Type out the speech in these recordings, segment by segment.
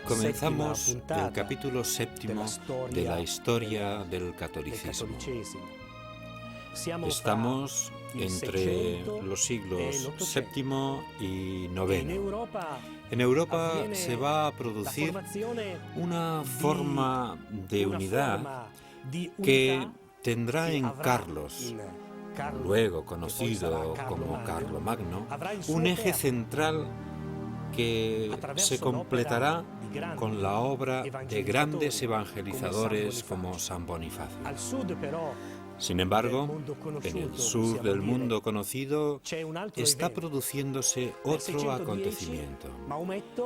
Comenzamos el capítulo séptimo de la historia del catolicismo. Estamos entre los siglos VII y IX. En Europa se va a producir una forma de unidad que tendrá en Carlos, luego conocido como Carlomagno, un eje central que se completará con la obra de grandes evangelizadores como San Bonifacio. Sin embargo, en el sur del mundo conocido está produciéndose otro acontecimiento.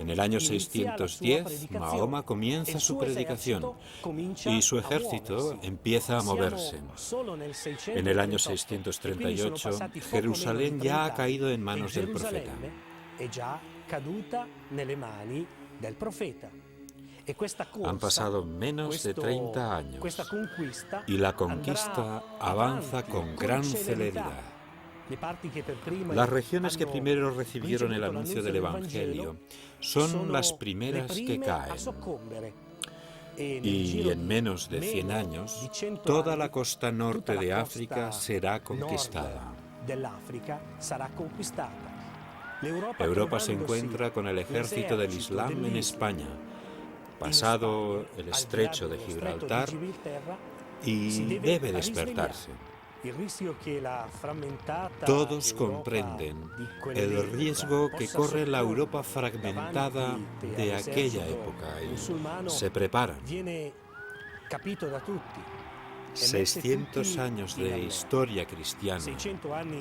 En el año 610, Mahoma comienza su predicación y su ejército empieza a moverse. En el año 638, Jerusalén ya ha caído en manos del profeta. Han pasado menos de 30 años y la conquista avanza con gran celeridad. Las regiones que primero recibieron el anuncio del Evangelio son las primeras que caen. Y en menos de 100 años, toda la costa norte de África será conquistada. Europa se encuentra con el ejército del Islam en España, pasado el estrecho de Gibraltar, y debe despertarse. Todos comprenden el riesgo que corre la Europa fragmentada de aquella época y se preparan. 600 años de historia cristiana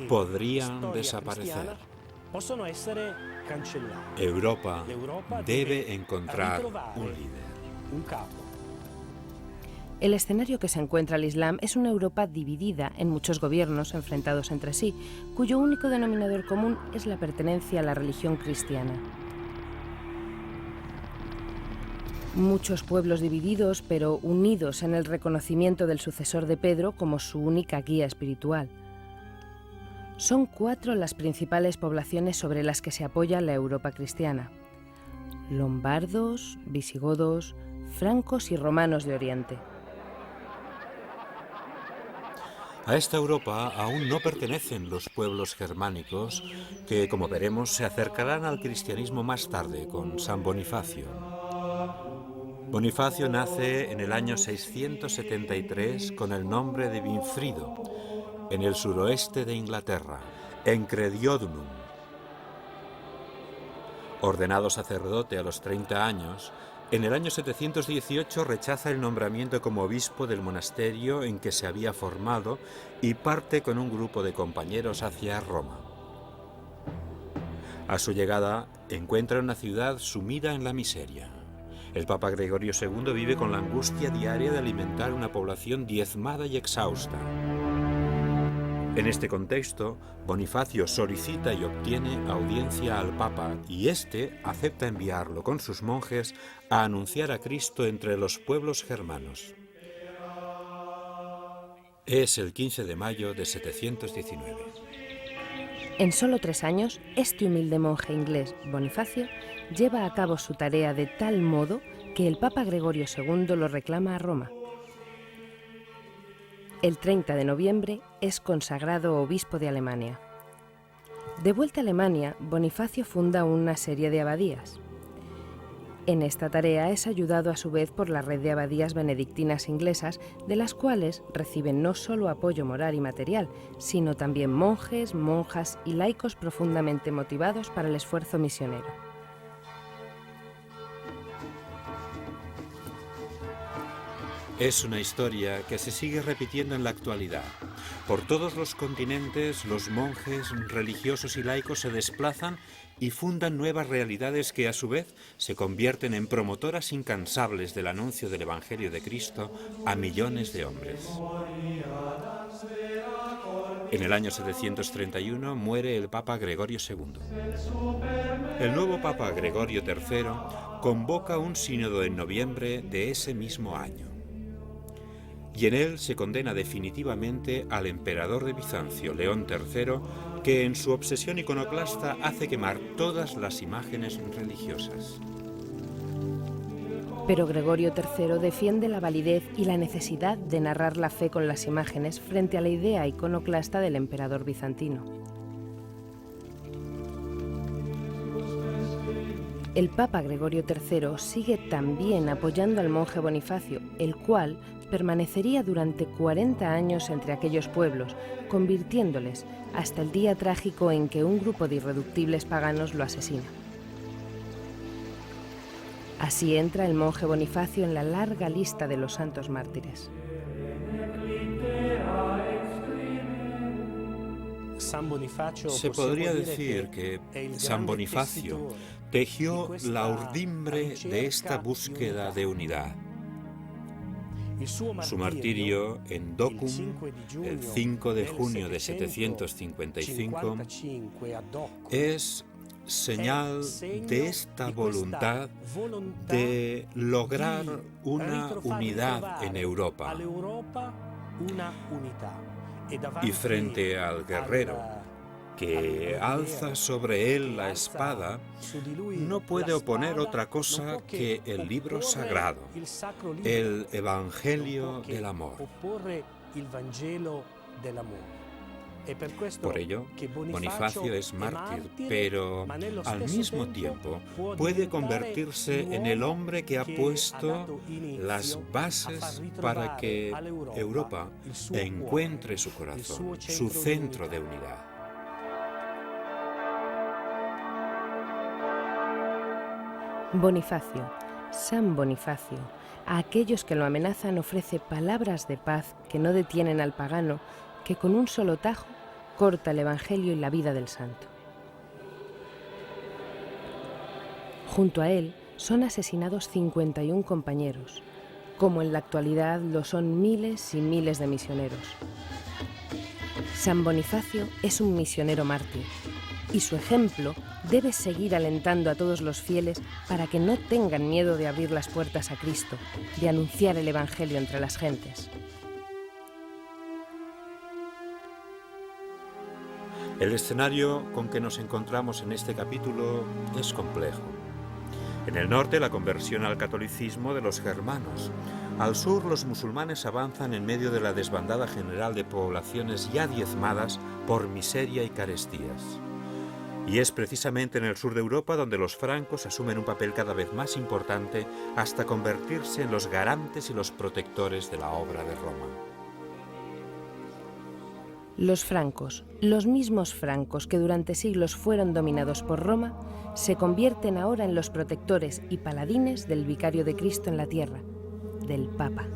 podrían desaparecer. Europa debe encontrar un líder. El escenario que se encuentra el Islam es una Europa dividida en muchos gobiernos enfrentados entre sí, cuyo único denominador común es la pertenencia a la religión cristiana. Muchos pueblos divididos, pero unidos en el reconocimiento del sucesor de Pedro como su única guía espiritual. Son 4 las principales poblaciones sobre las que se apoya la Europa cristiana: lombardos, visigodos, francos y romanos de Oriente. A esta Europa aún no pertenecen los pueblos germánicos que, como veremos, se acercarán al cristianismo más tarde con San Bonifacio. Bonifacio nace en el año 673 con el nombre de Winfrido, en el suroeste de Inglaterra, en Crediodunum. Ordenado sacerdote a los 30 años, en el año 718 rechaza el nombramiento como obispo del monasterio en que se había formado y parte con un grupo de compañeros hacia Roma. A su llegada, encuentra una ciudad sumida en la miseria. El Papa Gregorio II vive con la angustia diaria de alimentar una población diezmada y exhausta. En este contexto, Bonifacio solicita y obtiene audiencia al Papa y éste acepta enviarlo con sus monjes a anunciar a Cristo entre los pueblos germanos. Es el 15 de mayo de 719. En solo 3 años, este humilde monje inglés, Bonifacio, lleva a cabo su tarea de tal modo que el Papa Gregorio II lo reclama a Roma. El 30 de noviembre es consagrado obispo de Alemania. De vuelta a Alemania, Bonifacio funda una serie de abadías. En esta tarea es ayudado a su vez por la red de abadías benedictinas inglesas, de las cuales reciben no solo apoyo moral y material, sino también monjes, monjas y laicos profundamente motivados para el esfuerzo misionero. Es una historia que se sigue repitiendo en la actualidad. Por todos los continentes, los monjes, religiosos y laicos se desplazan y fundan nuevas realidades que a su vez se convierten en promotoras incansables del anuncio del Evangelio de Cristo a millones de hombres. En el año 731 muere el Papa Gregorio II. El nuevo Papa Gregorio III convoca un sínodo en noviembre de ese mismo año. y en él se condena definitivamente al emperador de Bizancio, León III, que en su obsesión iconoclasta hace quemar todas las imágenes religiosas. Pero Gregorio III defiende la validez y la necesidad de narrar la fe con las imágenes frente a la idea iconoclasta del emperador bizantino. El Papa Gregorio III sigue también apoyando al monje Bonifacio, el cual permanecería durante 40 años entre aquellos pueblos, convirtiéndoles hasta el día trágico en que un grupo de irreductibles paganos lo asesina. Así entra el monje Bonifacio en la larga lista de los santos mártires. Se podría decir que San Bonifacio tejió la urdimbre de esta búsqueda de unidad. Su martirio en Docum, el 5 de junio de 755, es señal de esta voluntad de lograr una unidad en Europa. Y frente al guerrero que alza sobre él la espada, no puede oponer otra cosa que el libro sagrado, el Evangelio del Amor. Por ello, Bonifacio es mártir, pero al mismo tiempo puede convertirse en el hombre que ha puesto las bases para que Europa encuentre su corazón, su centro de unidad. Bonifacio, San Bonifacio, a aquellos que lo amenazan ofrece palabras de paz que no detienen al pagano, que con un solo tajo corta el Evangelio y la vida del santo. Junto a él son asesinados 51 compañeros, como en la actualidad lo son miles y miles de misioneros. San Bonifacio es un misionero mártir, y su ejemplo debe seguir alentando a todos los fieles para que no tengan miedo de abrir las puertas a Cristo, de anunciar el Evangelio entre las gentes. El escenario con que nos encontramos en este capítulo es complejo. En el norte, la conversión al catolicismo de los germanos. Al sur, los musulmanes avanzan en medio de la desbandada general de poblaciones ya diezmadas por miseria y carestías. Y es precisamente en el sur de Europa donde los francos asumen un papel cada vez más importante hasta convertirse en los garantes y los protectores de la obra de Roma. Los francos, los mismos francos que durante siglos fueron dominados por Roma, se convierten ahora en los protectores y paladines del vicario de Cristo en la tierra, del Papa.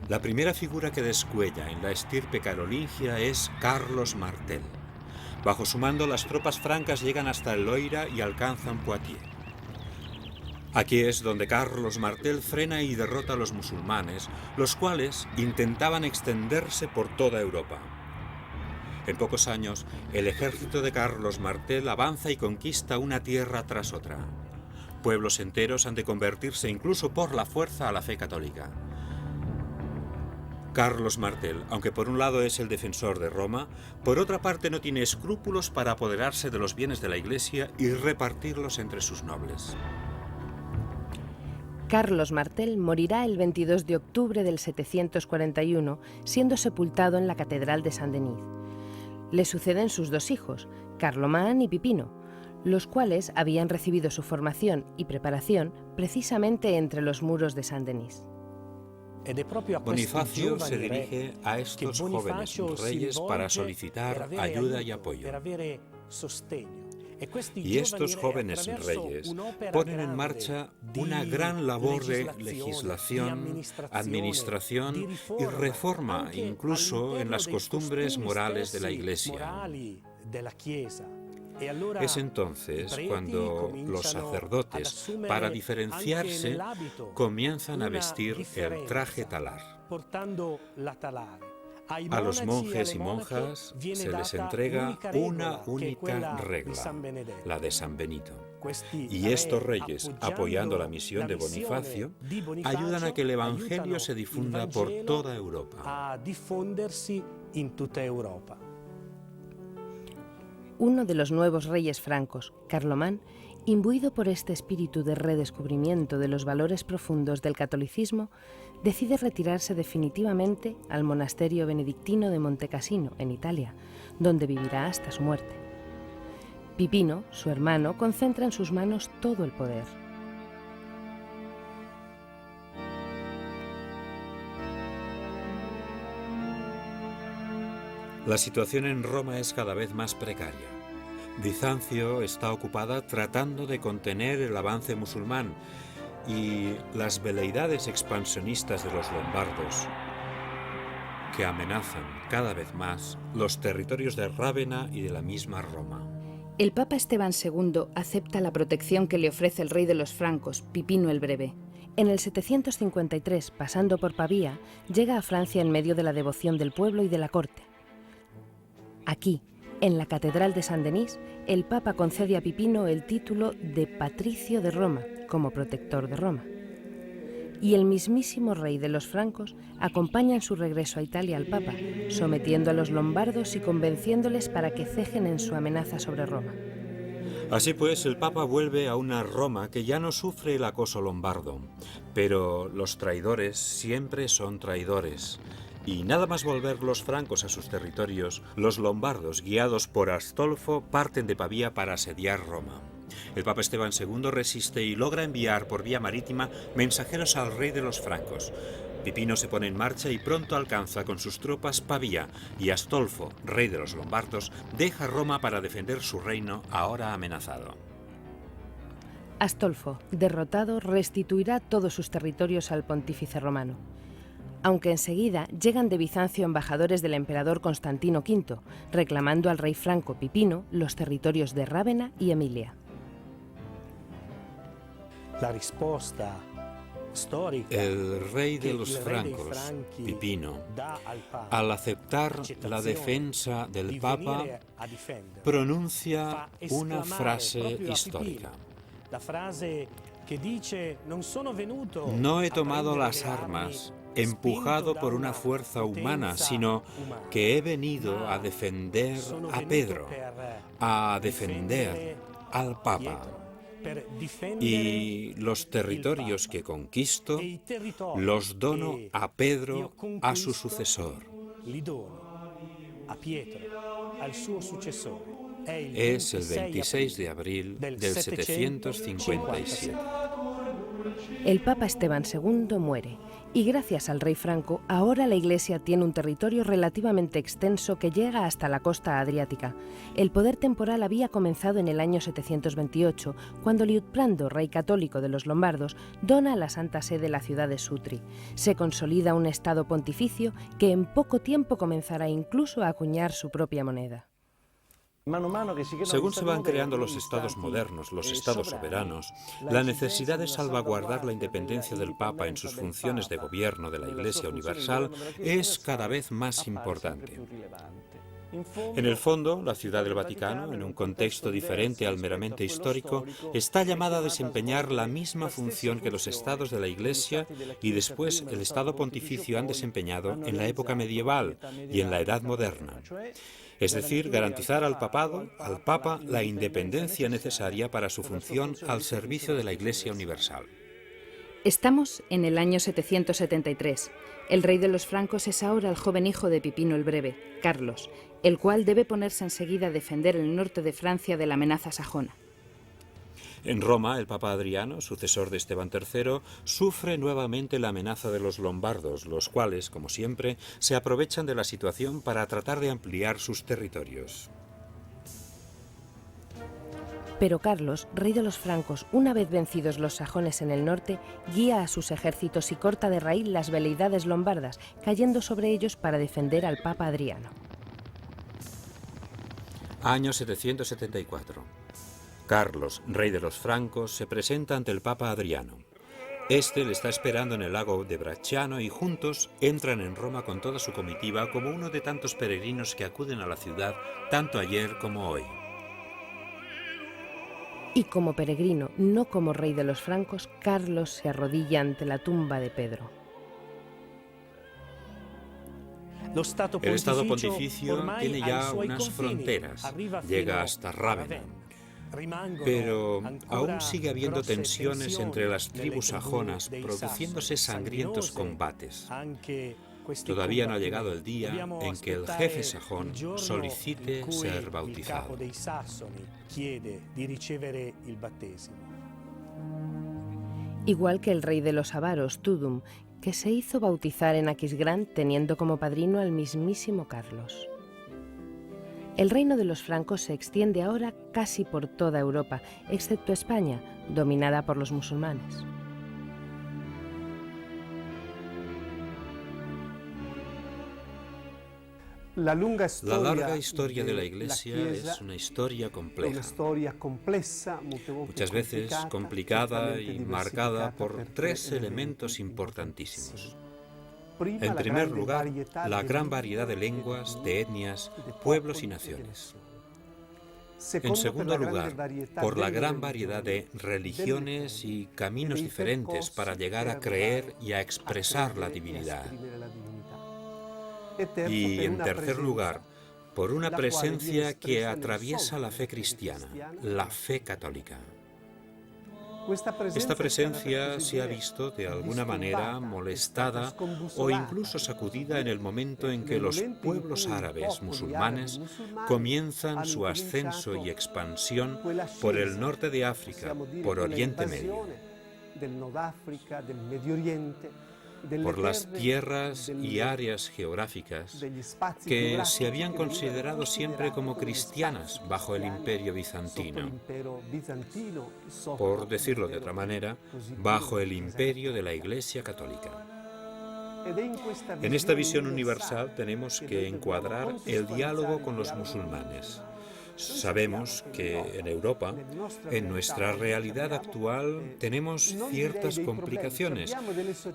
La primera figura que descuella en la estirpe carolingia es Carlos Martel. Bajo su mando, las tropas francas llegan hasta el Loira y alcanzan Poitiers. Aquí es donde Carlos Martel frena y derrota a los musulmanes, los cuales intentaban extenderse por toda Europa. En pocos años, el ejército de Carlos Martel avanza y conquista una tierra tras otra. Pueblos enteros han de convertirse incluso por la fuerza a la fe católica. Carlos Martel, aunque por un lado es el defensor de Roma, por otra parte no tiene escrúpulos para apoderarse de los bienes de la Iglesia y repartirlos entre sus nobles. Carlos Martel morirá el 22 de octubre del 741, siendo sepultado en la Catedral de Saint-Denis. Le suceden sus dos hijos, Carlomán y Pipino, los cuales habían recibido su formación y preparación precisamente entre los muros de Saint-Denis. Bonifacio se dirige a estos jóvenes reyes para solicitar ayuda y apoyo. Y estos jóvenes reyes ponen en marcha una gran labor de legislación, administración y reforma, incluso en las costumbres morales de la Iglesia. Es entonces cuando los sacerdotes, para diferenciarse, comienzan a vestir el traje talar. A los monjes y monjas se les entrega una única regla, la de San Benito. Y estos reyes, apoyando la misión de Bonifacio, ayudan a que el Evangelio se difunda por toda Europa. Uno de los nuevos reyes francos, Carlomán, imbuido por este espíritu de redescubrimiento de los valores profundos del catolicismo, decide retirarse definitivamente al monasterio benedictino de Montecassino, en Italia, donde vivirá hasta su muerte. Pipino, su hermano, concentra en sus manos todo el poder. La situación en Roma es cada vez más precaria. Bizancio está ocupada tratando de contener el avance musulmán y las veleidades expansionistas de los lombardos, que amenazan cada vez más los territorios de Rávena y de la misma Roma. El Papa Esteban II acepta la protección que le ofrece el rey de los francos, Pipino el Breve. En el 753, pasando por Pavía, llega a Francia en medio de la devoción del pueblo y de la corte. Aquí, en la Catedral de Saint-Denis, el Papa concede a Pipino el título de Patricio de Roma, como protector de Roma. Y el mismísimo rey de los francos acompaña en su regreso a Italia al Papa, sometiendo a los lombardos y convenciéndoles para que cejen en su amenaza sobre Roma. Así pues, el Papa vuelve a una Roma que ya no sufre el acoso lombardo, pero los traidores siempre son traidores. Y nada más volver los francos a sus territorios, los lombardos, guiados por Astolfo, parten de Pavía para asediar Roma. El Papa Esteban II resiste y logra enviar por vía marítima mensajeros al rey de los francos. Pipino se pone en marcha y pronto alcanza con sus tropas Pavía, y Astolfo, rey de los lombardos, deja Roma para defender su reino ahora amenazado. Astolfo, derrotado, restituirá todos sus territorios al pontífice romano. Aunque enseguida llegan de Bizancio embajadores del emperador Constantino V, reclamando al rey franco Pipino los territorios de Rávena y Emilia. El rey de los francos, Pipino, al aceptar la defensa del Papa, pronuncia una frase histórica. No he tomado las armas empujado por una fuerza humana, sino que he venido a defender a Pedro, a defender al Papa. Y los territorios que conquisto los dono a Pedro, a su sucesor. Es el 26 de abril del 757. El Papa Esteban II muere y gracias al rey franco ahora la Iglesia tiene un territorio relativamente extenso que llega hasta la costa adriática. El poder temporal había comenzado en el año 728, cuando Liutprando, rey católico de los lombardos, dona a la Santa Sede la ciudad de Sutri. Se consolida un estado pontificio que en poco tiempo comenzará incluso a acuñar su propia moneda. Según se van creando los estados modernos, los estados soberanos, la necesidad de salvaguardar la independencia del Papa en sus funciones de gobierno de la Iglesia Universal es cada vez más importante. En el fondo, la Ciudad del Vaticano, en un contexto diferente al meramente histórico, está llamada a desempeñar la misma función que los estados de la Iglesia y después el Estado Pontificio han desempeñado en la época medieval y en la Edad Moderna. Es decir, garantizar al Papa, la independencia necesaria para su función al servicio de la Iglesia Universal. Estamos en el año 773. El rey de los francos es ahora el joven hijo de Pipino el Breve, Carlos, el cual debe ponerse enseguida a defender el norte de Francia de la amenaza sajona. En Roma, el Papa Adriano, sucesor de Esteban III, sufre nuevamente la amenaza de los lombardos, los cuales, como siempre, se aprovechan de la situación para tratar de ampliar sus territorios. Pero Carlos, rey de los francos, una vez vencidos los sajones en el norte, guía a sus ejércitos y corta de raíz las veleidades lombardas, cayendo sobre ellos para defender al Papa Adriano. Año 774. Carlos, rey de los francos, se presenta ante el Papa Adriano. Este le está esperando en el lago de Bracciano y juntos entran en Roma con toda su comitiva como uno de tantos peregrinos que acuden a la ciudad tanto ayer como hoy. Y como peregrino, no como rey de los francos, Carlos se arrodilla ante la tumba de Pedro. El Estado Pontificio tiene ya unas fronteras, llega hasta Rávena, pero aún sigue habiendo tensiones entre las tribus sajonas, produciéndose sangrientos combates. Todavía no ha llegado el día en que el jefe sajón solicite ser bautizado. Igual que el rey de los avaros, Tudum, que se hizo bautizar en Aquisgrán teniendo como padrino al mismísimo Carlos. El reino de los francos se extiende ahora casi por toda Europa, excepto España, dominada por los musulmanes. La larga historia de la Iglesia es una historia compleja, muchas veces complicada y marcada por tres elementos importantísimos. En primer lugar, la gran variedad de lenguas, de etnias, pueblos y naciones. En segundo lugar, por la gran variedad de religiones y caminos diferentes para llegar a creer y a expresar la divinidad. Y en tercer lugar, por una presencia que atraviesa la fe cristiana, la fe católica. Esta presencia se ha visto de alguna manera molestada o incluso sacudida en el momento en que los pueblos árabes musulmanes comienzan su ascenso y expansión por el norte de África, por Oriente Medio. Por las tierras y áreas geográficas que se habían considerado siempre como cristianas bajo el Imperio bizantino, por decirlo de otra manera, bajo el imperio de la Iglesia católica. En esta visión universal tenemos que encuadrar el diálogo con los musulmanes. Sabemos que en Europa, en nuestra realidad actual, tenemos ciertas complicaciones.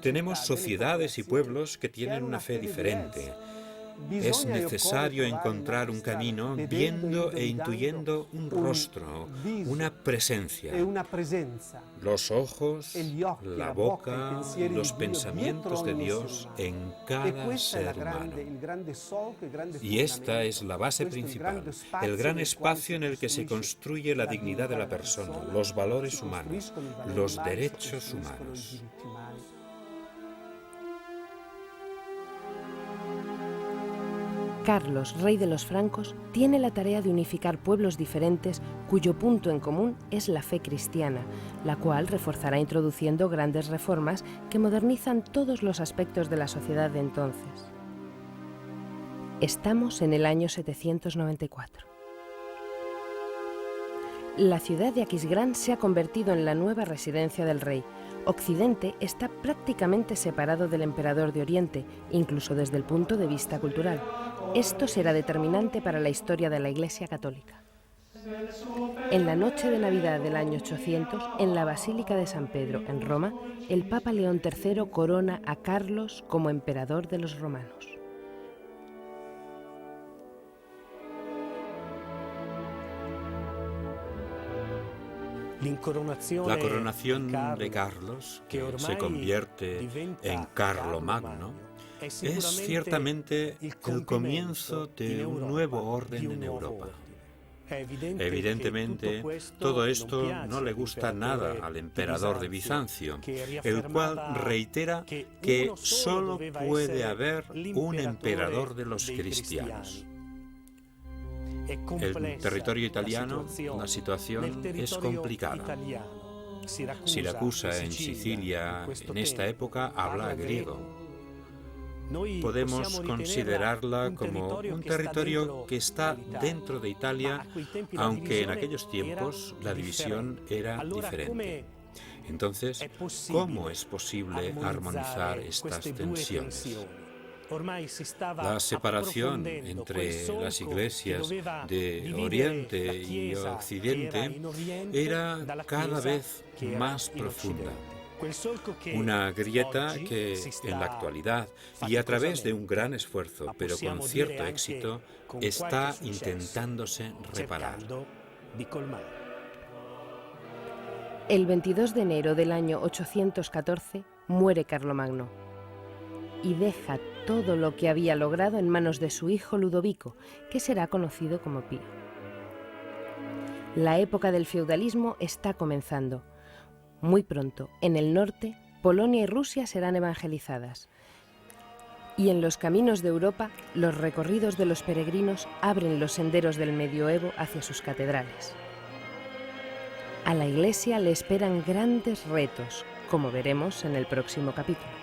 Tenemos sociedades y pueblos que tienen una fe diferente. Es necesario encontrar un camino viendo e intuyendo un rostro, una presencia, los ojos, la boca y los pensamientos de Dios en cada ser humano. Y esta es la base principal, el gran espacio en el que se construye la dignidad de la persona, los valores humanos, los derechos humanos. Carlos, rey de los francos, tiene la tarea de unificar pueblos diferentes cuyo punto en común es la fe cristiana, la cual reforzará introduciendo grandes reformas que modernizan todos los aspectos de la sociedad de entonces. Estamos en el año 794. La ciudad de Aquisgrán se ha convertido en la nueva residencia del rey. Occidente está prácticamente separado del emperador de Oriente, incluso desde el punto de vista cultural. Esto será determinante para la historia de la Iglesia católica. En la noche de Navidad del año 800, en la Basílica de San Pedro, en Roma, el Papa León III corona a Carlos como emperador de los romanos. La coronación de Carlos, que se convierte en Carlomagno, es ciertamente el comienzo de un nuevo orden en Europa. Evidentemente, todo esto no le gusta nada al emperador de Bizancio, el cual reitera que solo puede haber un emperador de los cristianos. En territorio italiano la situación es complicada. Siracusa en Sicilia en esta época habla griego. Podemos considerarla como un territorio que está dentro de Italia, aunque en aquellos tiempos la división era diferente. Entonces, ¿cómo es posible armonizar estas tensiones? La separación entre las iglesias de Oriente y Occidente era cada vez más profunda. Una grieta que en la actualidad, y a través de un gran esfuerzo, pero con cierto éxito, está intentándose reparar. El 22 de enero del año 814 muere Carlomagno y deja todo lo que había logrado en manos de su hijo Ludovico, que será conocido como Pío. La época del feudalismo está comenzando. Muy pronto, en el norte, Polonia y Rusia serán evangelizadas. Y en los caminos de Europa, los recorridos de los peregrinos abren los senderos del medioevo hacia sus catedrales. A la Iglesia le esperan grandes retos, como veremos en el próximo capítulo.